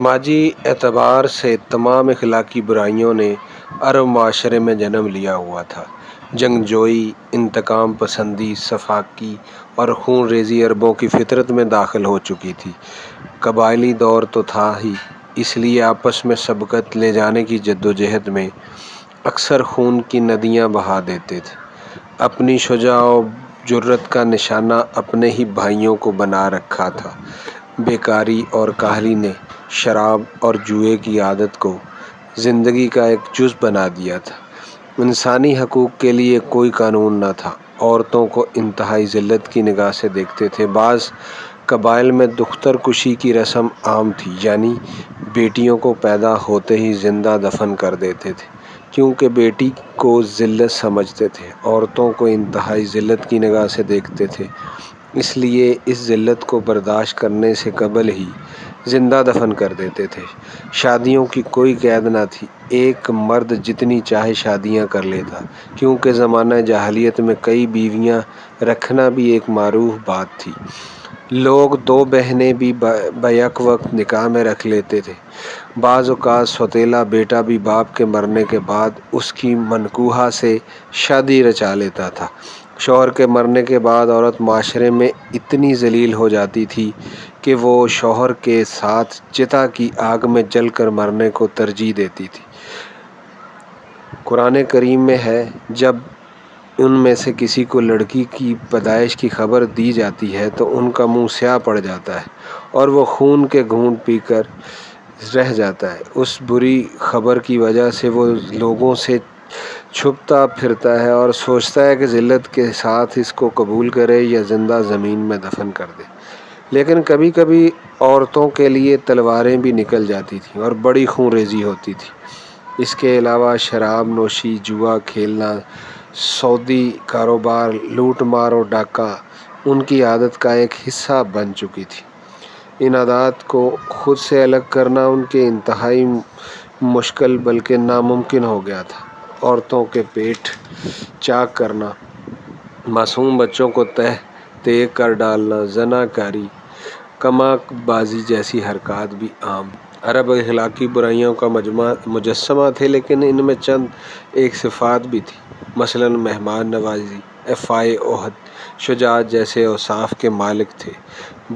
سماجی اعتبار سے تمام اخلاقی برائیوں نے عرب معاشرے میں جنم لیا ہوا تھا۔ جنگجوئی، انتقام پسندی، سفاکی اور خون ریزی عربوں کی فطرت میں داخل ہو چکی تھی۔ قبائلی دور تو تھا ہی، اس لیے آپس میں سبقت لے جانے کی جدوجہد میں اکثر خون کی ندیاں بہا دیتے تھے۔ اپنی شجاع و جرأت کا نشانہ اپنے ہی بھائیوں کو بنا رکھا تھا۔ بیکاری اور کاہلی نے شراب اور جوئے کی عادت کو زندگی کا ایک جز بنا دیا تھا۔ انسانی حقوق کے لیے کوئی قانون نہ تھا۔ عورتوں کو انتہائی ذلت کی نگاہ سے دیکھتے تھے۔ بعض قبائل میں دختر کشی کی رسم عام تھی، یعنی بیٹیوں کو پیدا ہوتے ہی زندہ دفن کر دیتے تھے، کیونکہ بیٹی کو ذلت سمجھتے تھے۔ عورتوں کو انتہائی ذلت کی نگاہ سے دیکھتے تھے، اس لیے اس ذلت کو برداشت کرنے سے قبل ہی زندہ دفن کر دیتے تھے۔ شادیوں کی کوئی قید نہ تھی، ایک مرد جتنی چاہے شادیاں کر لیتا، کیونکہ زمانہ جاہلیت میں کئی بیویاں رکھنا بھی ایک معروف بات تھی۔ لوگ دو بہنیں بھی بیک وقت نکاح میں رکھ لیتے تھے۔ بعض اوقات سوتیلا بیٹا بھی باپ کے مرنے کے بعد اس کی منکوحہ سے شادی رچا لیتا تھا۔ شوہر کے مرنے کے بعد عورت معاشرے میں اتنی ذلیل ہو جاتی تھی کہ وہ شوہر کے ساتھ چتا کی آگ میں جل کر مرنے کو ترجیح دیتی تھی۔ قرآن کریم میں ہے، جب ان میں سے کسی کو لڑکی کی پیدائش کی خبر دی جاتی ہے تو ان کا منہ سیاہ پڑ جاتا ہے اور وہ خون کے گھونٹ پی کر رہ جاتا ہے۔ اس بری خبر کی وجہ سے وہ لوگوں سے چھپتا پھرتا ہے اور سوچتا ہے کہ ذلت کے ساتھ اس کو قبول کرے یا زندہ زمین میں دفن کر دے۔ لیکن کبھی کبھی عورتوں کے لیے تلواریں بھی نکل جاتی تھیں اور بڑی خون ریزی ہوتی تھی۔ اس کے علاوہ شراب نوشی، جوا کھیلنا، سودی کاروبار، لوٹ مار و ڈاکہ ان کی عادت کا ایک حصہ بن چکی تھی۔ ان عادات کو خود سے الگ کرنا ان کے انتہائی مشکل بلکہ ناممکن ہو گیا تھا۔ عورتوں کے پیٹ چاک کرنا، معصوم بچوں کو تہ کر ڈالنا، زنا کاری، قماق بازی جیسی حرکات بھی عام عرب اخلاقی برائیوں کا مجسمہ تھے، لیکن ان میں چند ایک صفات بھی تھیں۔ مثلاً مہمان نوازی، ایفائے عہد، شجاعت جیسے اوصاف کے مالک تھے۔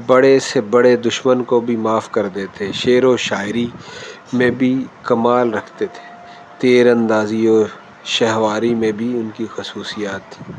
بڑے سے بڑے دشمن کو بھی معاف کر دیتے۔ شعر و شاعری میں بھی کمال رکھتے تھے۔ تیر اندازی و شہواری میں بھی ان کی خصوصیات تھیں۔